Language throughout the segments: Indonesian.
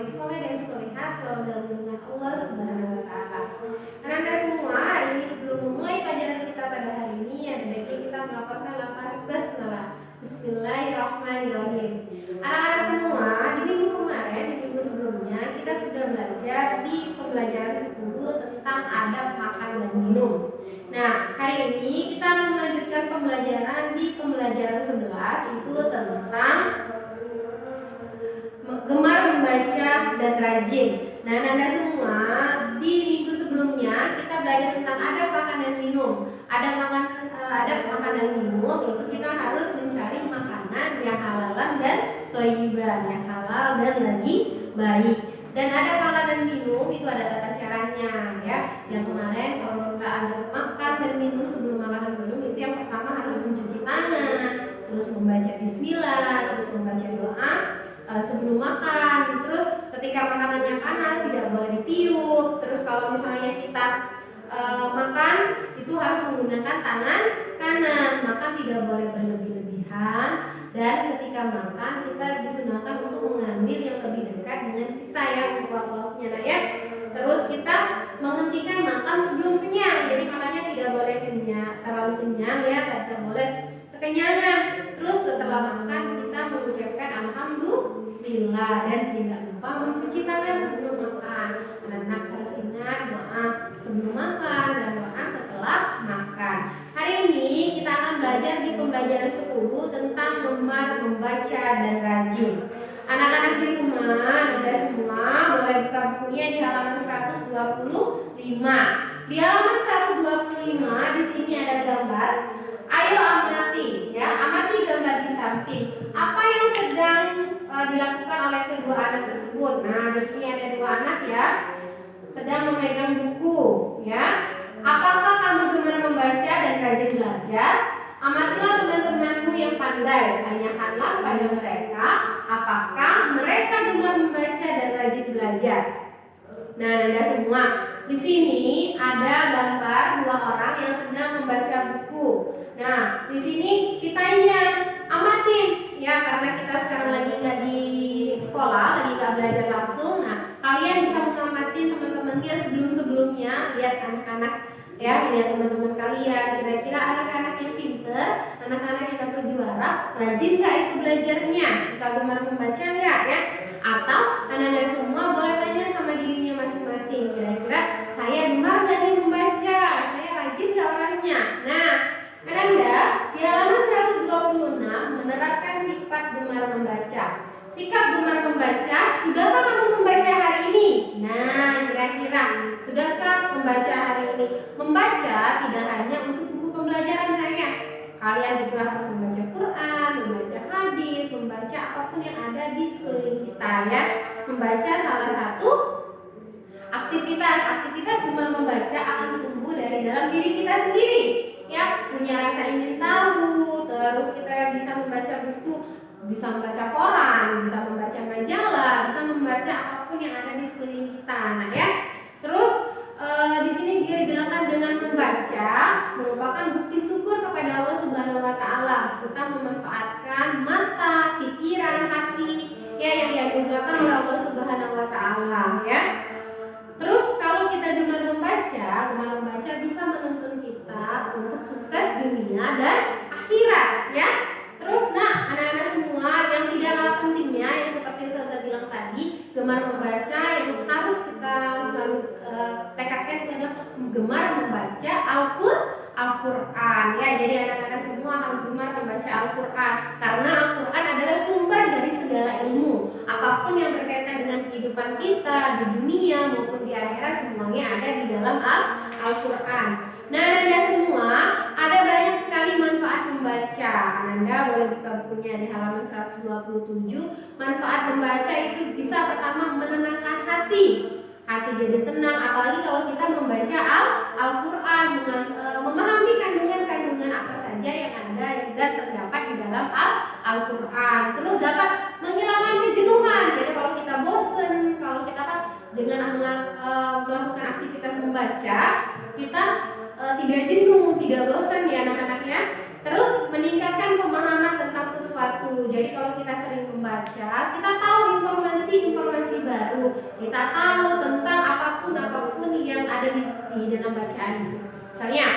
yang soleh dan solehah selalu dalam lindungan Allah Subhanahu wa Ta'ala. Anda semua, hari ini sebelum memulai pelajaran kita pada hari ini, ada baiknya kita melafazkan lafaz basmalah. Bismillahirrahmanirrahim. Anak-anak semua, di minggu kemarin, di minggu sebelumnya kita sudah belajar di pembelajaran 10 tentang adab makan dan minum. Nah, hari ini kita akan melanjutkan pembelajaran di pembelajaran 11, itu tentang gemar membaca dan rajin. Nah, Anda semua, di minggu sebelumnya kita belajar tentang adab makan dan minum. Adab makan dan minum itu kita harus mencari makanan yang halalan dan thayyiban, yang halal dan lagi baik. Dan adab makan dan minum itu ada tata caranya, ya. Yang kemarin kalau kita adab makan dan minum, sebelum makan dan minum itu yang pertama harus mencuci tangan, terus membaca bismillah, terus membaca doa sebelum makan. Terus ketika makanannya panas tidak boleh ditiup. Terus kalau misalnya kita makan itu harus menggunakan tangan kanan, makan tidak boleh berlebih-lebihan. Dan ketika makan kita disunahkan untuk mengambil yang lebih dekat dengan kita, ya, untuk lauk-lauknya, nah, ya. Terus kita menghentikan makan sebelum kenyang, jadi makannya tidak boleh terlalu kenyang, ya, tidak boleh kekenyangan. Terus setelah makan kita mengucapkan alhamdulillah dan tidak lupa mencuci tangan sebelum makan. Anak-anak harus ingat doa sebelum makan dan doa setelah makan. Hari ini kita akan belajar di pembelajaran 10 tentang gemar membaca dan rajin. Anak-anak di rumah, Anda semua boleh buka bukunya di halaman 125. Di halaman 125 di sini ada gambar. Ayo amati, ya, amati gambar di samping. Apa yang sedang dilakukan oleh kedua anak tersebut? Nah, di sini ada dua anak, ya, sedang memegang buku, ya. Apakah kamu gemar membaca dan rajin belajar? Amatilah teman-temanmu yang pandai. Tanyakanlah pada mereka, apakah mereka gemar membaca dan rajin belajar. Nah, Anda semua, di sini ada gambar dua orang yang sedang membaca buku. Nah, di sini ditanya, amatin, ya, karena kita sekarang lagi nggak di sekolah, lagi nggak belajar langsung. Nah, kalian bisa mengamati teman-temannya sebelum-sebelumnya, lihat anak-anak, ya, lihat teman-teman kalian. Kira-kira anak-anak yang pinter, anak-anak yang dapat juara, rajin nggak itu belajarnya, suka gemar membaca nggak, ya? Atau anak-anak semua boleh tanya sama dirinya masing-masing, kira-kira saya gemar nggak nih membaca, saya rajin nggak orangnya. Nah, Anda di halaman 126 menerapkan sifat gemar membaca. Sikap gemar membaca, sudahkah kamu membaca hari ini? Nah, kira-kira sudahkah membaca hari ini? Membaca tidak hanya untuk buku pembelajaran saya. Kalian juga harus membaca Quran, membaca hadis, membaca apapun yang ada di sekeliling kita, ya. Membaca salah satu aktivitas gemar membaca akan tumbuh dari dalam diri kita sendiri, ya. Punya rasa ingin tahu, terus kita bisa membaca buku, bisa membaca koran, bisa membaca majalah, bisa membaca apapun yang ada di sekeliling kita, nah, ya. Terus di sini dia dibilangkan dengan membaca merupakan bukti syukur kepada Allah Subhanahu wa Ta'ala. Kita memanfaatkan mata, pikiran, hati, ya, yang dianugerahkan oleh Allah Subhanahu wa Ta'ala, ya. Terus kalau kita gemar membaca bisa menuntun kita untuk sukses dunia dan akhirat, ya. Terus, nah, anak-anak semua, yang tidak kalah pentingnya, yang seperti Ustazah bilang tadi, gemar membaca yang harus kita selalu tekadkan itu adalah gemar membaca Al-Quran, ya. Jadi anak-anak semua harus gemar membaca Al-Quran, karena Al-Quran adalah sumber dari segala ilmu. Apapun yang berkaitan dengan kehidupan kita di dunia maupun di akhirat, semuanya ada di dalam Al-Quran. Nah, Anda semua, ada banyak sekali manfaat membaca. Anda boleh buka bukunya di halaman 127. Manfaat membaca itu bisa pertama menenangkan hati jadi tenang, apalagi kalau kita membaca Al-Quran, memahami kandungan-kandungan apa saja yang ada dan terdapat di dalam Al-Quran. Terus dapat menghilangkan kejenuhan. Jadi kalau kita bosen, kalau kita dengan melakukan aktivitas membaca, kita tidak jenuh, tidak bosan, ya, anak-anak, ya. Terus meningkatkan pemahaman tentang sesuatu. Jadi kalau kita sering membaca, kita tahu informasi baru. Kita tahu tentang apapun yang ada di dalam bacaan itu. Misalnya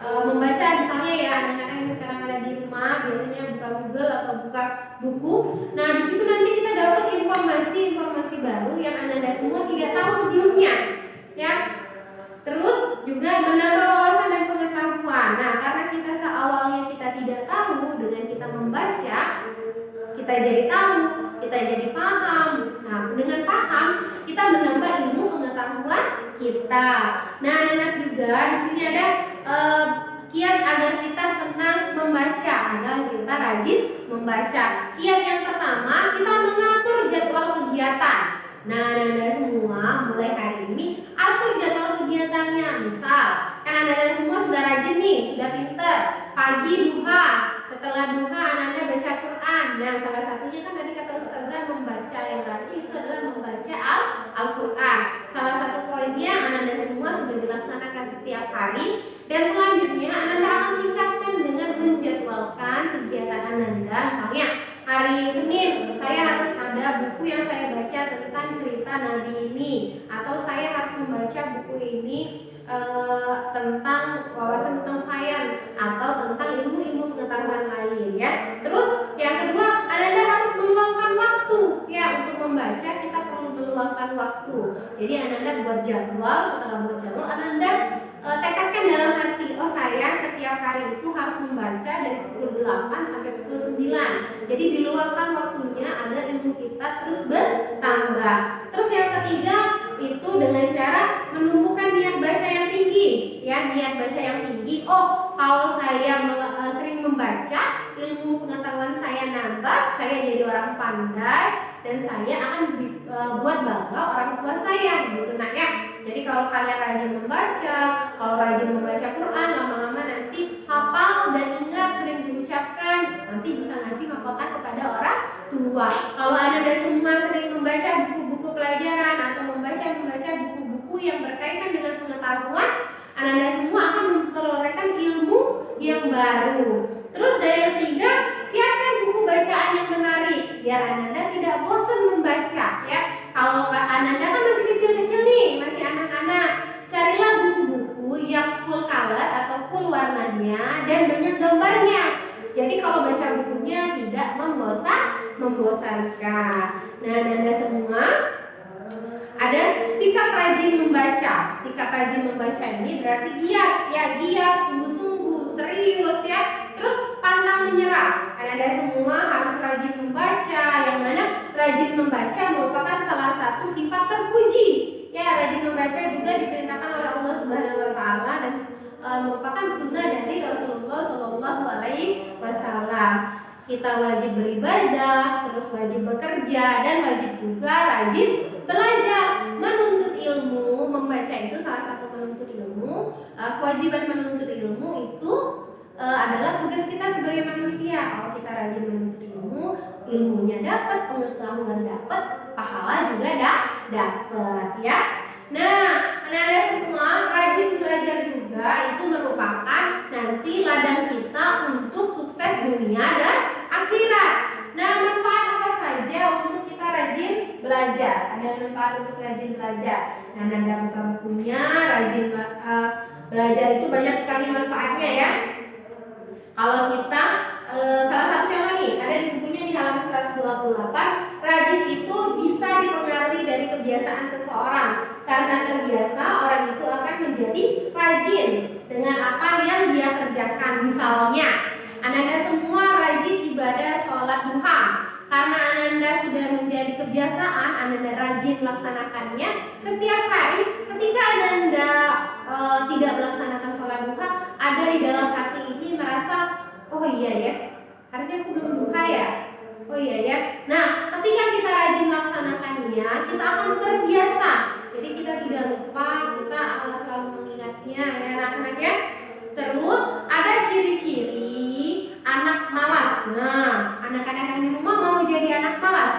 membaca, misalnya ya anak-anak yang sekarang ada di rumah biasanya buka Google atau buka buku. Nah di situ nanti kita dapat informasi baru yang Anda semua tidak tahu sebelumnya, ya. Terus juga menambah wawasan dan pengetahuan. Nah karena kita seawalnya kita tidak tahu, dengan kita membaca kita jadi tahu, kita jadi paham. Nah dengan paham kita menambah ilmu pengetahuan kita. Nah anak-anak juga di sini ada kiat agar kita senang membaca, agar kita rajin membaca. Kiat yang pertama, kita mengatur jadwal kegiatan. Nah anak-anak semua mulai hari ini atur jadwal kegiatannya. Misal kan anak-anak semua sudah rajin nih, sudah pinter. Pagi duha, setelah duha anak-anak baca Quran. Nah salah satunya kan tadi kata Ustazah, membaca yang rajin itu adalah membaca Al-Quran. Salah satu poinnya anak-anak semua sudah dilaksanakan setiap hari. Dan selanjutnya Ananda akan tingkatkan dengan menjadwalkan kegiatan Ananda. Misalnya hari Senin saya harus ada buku yang saya baca tentang cerita Nabi ini, atau saya harus membaca buku ini tentang wawasan tentang sains atau tentang ilmu-ilmu pengetahuan lain, ya. Terus yang kedua, Ananda harus meluangkan waktu, ya. Untuk membaca kita perlu meluangkan waktu. Jadi Ananda buat jadwal, setelah buat jadwal Ananda tekadkan dalam hati, oh saya setiap hari itu harus membaca dari pukul 8 sampai pukul 9. Jadi diluangkan waktunya agar ilmu kita terus bertambah. Terus yang ketiga itu dengan cara menumbuhkan niat baca yang tinggi, ya. Niat baca yang tinggi. Oh, kalau saya sering membaca, ilmu pengetahuan saya nambah, saya jadi orang pandai, dan saya akan buat bangga orang tua saya, gitu. Nah ya, jadi kalau kalian rajin membaca, kalau rajin membaca Quran, lama-lama nanti hafal dan ingat, sering diucapkan, nanti bisa ngasih mahkota kepada orang tua. Kalau Anda semua sering membaca buku-buku pelajaran atau membaca buku-buku yang berkaitan dengan pengetahuan, Anda semua akan memperolehkan ilmu yang baru. Terus dari yang ketiga, siapkan buku bacaan yang menarik biar Anda tidak bosan membaca, ya. Kalau Anda kan masih kecil-kecil nih, masih anak-anak, carilah buku-buku yang full color atau full warnanya dan banyak gambarnya. Jadi kalau baca bukunya tidak membosankan. Nah, Anda semua ada sikap rajin membaca. Sikap rajin membaca ini berarti giat, ya, giat, sungguh-sungguh, serius, ya. Terus pantang menyerah. Anda semua harus rajin membaca, yang mana rajin membaca merupakan salah satu sifat terpuji. Ya, rajin membaca juga diperintahkan oleh Allah Subhanahu wa taala dan merupakan sunnah dari Rasulullah Shallallahu alaihi wasallam. Kita wajib beribadah, terus wajib bekerja, dan wajib juga rajin belajar, menuntut ilmu. Membaca itu salah satu menuntut ilmu. Kewajiban menuntut ilmu itu adalah tugas kita sebagai manusia. Kalau kita rajin menuntut ilmu, ilmunya dapat, pengetahuan dapat, pahala juga dapat, ya. Nah, anak-anak semua rajin belajar juga itu merupakan nanti ladang kita untuk sukses dunia dan akhirat. Nah, manfaat apa saja untuk kita rajin belajar? Ada manfaat untuk rajin belajar. Nah, Anda buka bukunya, rajin belajar itu banyak sekali manfaatnya, ya. Kalau kita salah satu contoh nih, ada di bukunya di halaman 128, rajin itu bisa dipengaruhi dari kebiasaan seseorang. Karena terbiasa, orang itu akan menjadi rajin dengan apa yang dia kerjakan. Misalnya, Anda semua rajin ibadah sholat duha. Karena Anda sudah menjadi kebiasaan, Anda rajin melaksanakannya setiap hari. Ketika Anda tidak melaksanakan sholat duha, ada di dalam hati ini merasa, oh iya ya, hari ini aku belum duha ya. Oh iya ya. Nah, ketika kita rajin melaksanakannya, kita akan terbiasa. Jadi kita tidak lupa, kita akan selalu mengingatnya, ya anak-anak, ya. Terus ada ciri-ciri anak malas. Nah, anak-anak yang di rumah mau jadi anak malas.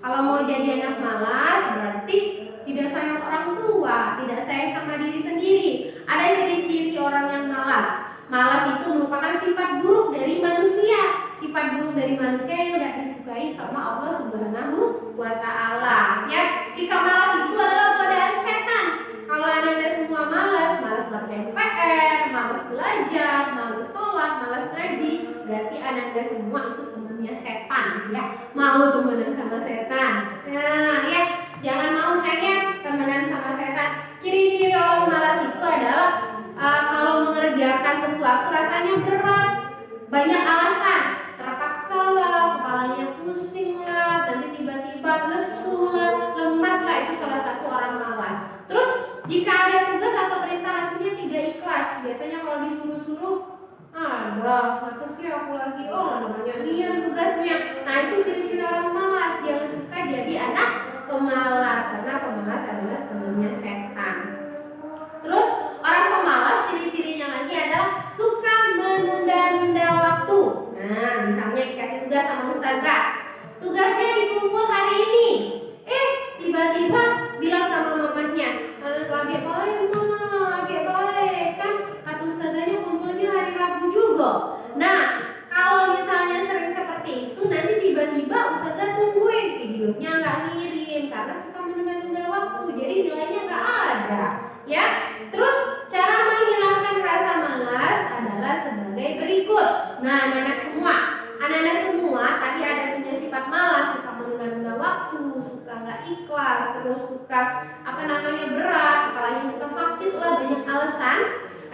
Kalau mau jadi anak malas berarti tidak sayang orang tua, tidak sayang sama diri sendiri. Ada ciri-ciri orang yang malas. Malas itu merupakan sifat buruk dari manusia. Sifat sifat buruk dari manusia yang tidak disukai sama Allah Subhanahu wa Ta'ala. Ya, sikap malas itu adalah godaan setan. Kalau Anda semua malas ngerjain PR, malas belajar, malas sholat, malas ngaji, berarti Anda semua itu temannya setan, ya. Mau temenan sama setan? Nah, ya, jangan mau saya temenan sama setan. Ciri-ciri orang malas itu adalah kalau mengerjakan sesuatu rasanya berat, banyak alasan, terpaksa lah, kepalanya pusing lah, nanti tiba-tiba lesu lah, lemas lah, itu salah satu orang malas. Terus jika ada tugas atau perintah hatinya tidak ikhlas, biasanya kalau disuruh-suruh, kenapa sih aku lagi, namanya dia tugasnya. Nah, itu ciri-ciri orang malas. Jangan suka jadi anak pemalas, karena pemalas adalah temannya setan. Terus orang pemalas ciri-cirinya lagi adalah suka menunda-nunda waktu. Nah, misalnya dikasih tugas sama ustazah, tugasnya dikumpul hari ini, tiba-tiba bilang sama mamanya, lagi baik kan kata ustazahnya kumpulnya hari Rabu juga. Nah, kalau misalnya sering seperti itu, nanti tiba-tiba ustazah tungguin videonya nggak ngirim karena suka menunda-nunda waktu, jadi nilainya nggak ada, ya. Terus cara menghilangkan rasa malas adalah sebagai berikut. Nah, anak-anak semua tadi ada punya sifat malas, suka menunda-nunda waktu, suka nggak ikhlas, terus suka berat, kepalanya suka sakit lah, banyak alasan.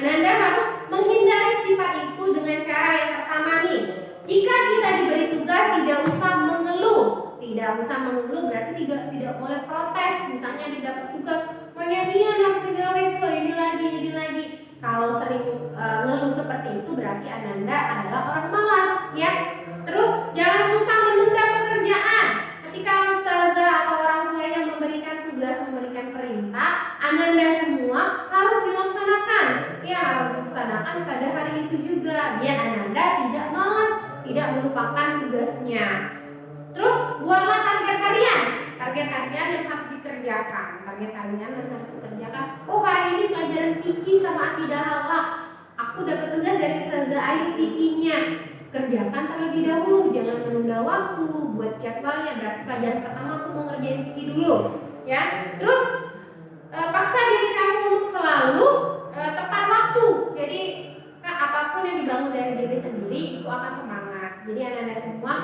Anda harus menghindari sifat itu dengan cara yang pertama nih. Jika kita diberi tugas, tidak usah mengeluh. Tidak usah mengeluh berarti tidak boleh protes. Misalnya didapat tugas, banyak harus digawe ke ini lagi. Kalau sering ngeluh seperti itu berarti Anda adalah orang malas, ya. Terus jangan suka menunda pekerjaan. Ketika ustazah atau orang tuanya memberikan tugas, memberikan perintah, Anda semua harus dilaksanakan. Ya, harus dilaksanakan pada hari itu juga, biar Anda tidak malas, tidak melupakan tugasnya. Terus buatlah target harian yang harus dikerjakan. Hari ini pelajaran fikih sama akidah halal. Aku dapat tugas dari Ustazah Ayu fikihnya. Kerjakan terlebih dahulu, jangan menunda waktu. Buat jadwalnya, berarti pelajaran pertama aku mau ngerjain fikih dulu, ya. Terus paksa diri kamu untuk selalu tepat waktu. Jadi apapun yang dibangun dari diri sendiri itu akan semangat. Jadi anak-anak semua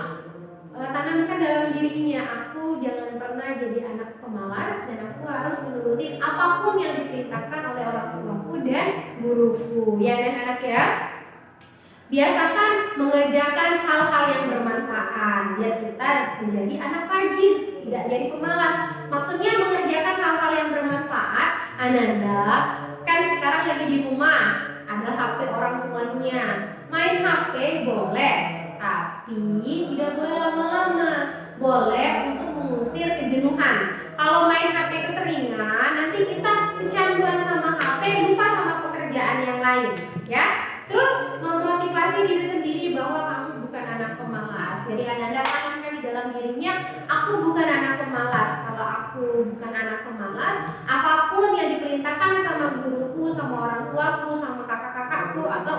tanamkan dalam dirinya, aku jangan pernah jadi anak pemalas dan aku harus menuruti apapun yang diperintahkan oleh orang tuaku dan guruku, ya anak-anak ya. Biasakan mengerjakan hal-hal yang bermanfaat biar kita menjadi anak rajin, tidak jadi pemalas. Maksudnya mengerjakan hal-hal yang bermanfaat. Ananda kan sekarang lagi di rumah, ada HP orang tuanya, main HP boleh, tapi tidak boleh lama-lama. Boleh untuk mengusir kejenuhan. Kalau main HP keseringan, nanti kita kecanduan sama HP, lupa sama pekerjaan yang lain, ya. Terus memotivasi diri sendiri bahwa kamu bukan anak pemalas. Jadi Anda tanamkan di dalam dirinya, aku bukan anak pemalas. Kalau aku bukan anak pemalas, apapun yang diperintahkan sama guruku, sama orang tuaku, sama kakak-kakakku, atau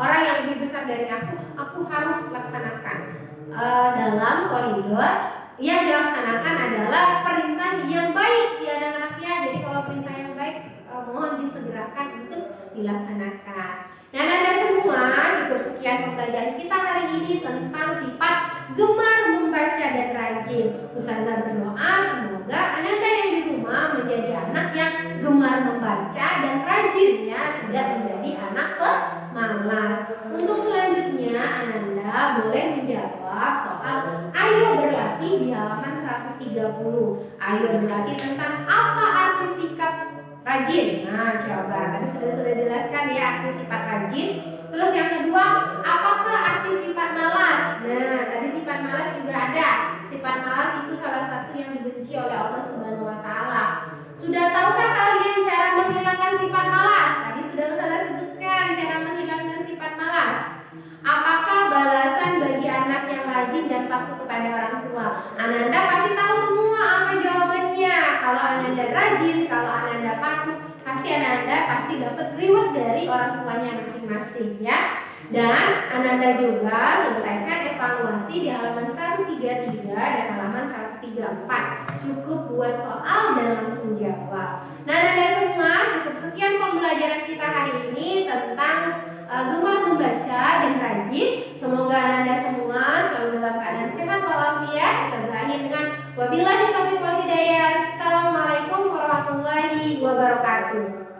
orang yang lebih besar dari aku harus laksanakan dalam koridor yang dilaksanakan adalah perintah yang baik, ya anak-anaknya. Jadi kalau perintah yang baik mohon disegerakan untuk dilaksanakan. Nah, Anda semua, cukup sekian pembelajaran kita hari ini tentang sifat gemar membaca dan rajin. Ustazah berdoa semoga Anda yang di rumah menjadi anak yang gemar membaca dan rajin, ya, tidak menjadi anak pemalas. Untuk selanjutnya Anda boleh menjawab soal ayo berlatih di halaman 130. Ayo berlatih tentang apa arti sikap rajin. Nah, coba tadi sudah jelaskan ya arti sifat rajin. Terus yang kedua, apakah arti sifat malas? Nah, tadi sifat malas juga ada. Sifat malas itu salah satu yang dibenci oleh Allah Subhanahu wa Ta'ala. Sudah tahukah kalian cara menghilangkan sifat malas? Tadi sudah saya sebutkan cara menghilangkan sifat malas. Apakah balasan bagi anak yang rajin dan patuh kepada orang tua? Ananda pasti tahu semua apa jawabannya. Kalau Ananda rajin, kalau Ananda patuh, pasti Ananda pasti dapat reward dari orang tuanya masing-masing, ya. Dan Ananda juga selesaikan evaluasi di halaman 133 dan halaman 134. Cukup buat soal dan langsung jawab. Nah, Ananda semua, cukup sekian pembelajaran kita hari ini tentang gemar membaca dan rajin. Semoga Ananda semua selalu dalam keadaan sehat walafiat. Bisa berakhir dengan wabillahi taufiq wal hidayah. Assalamualaikum warahmatullahi wabarakatuh.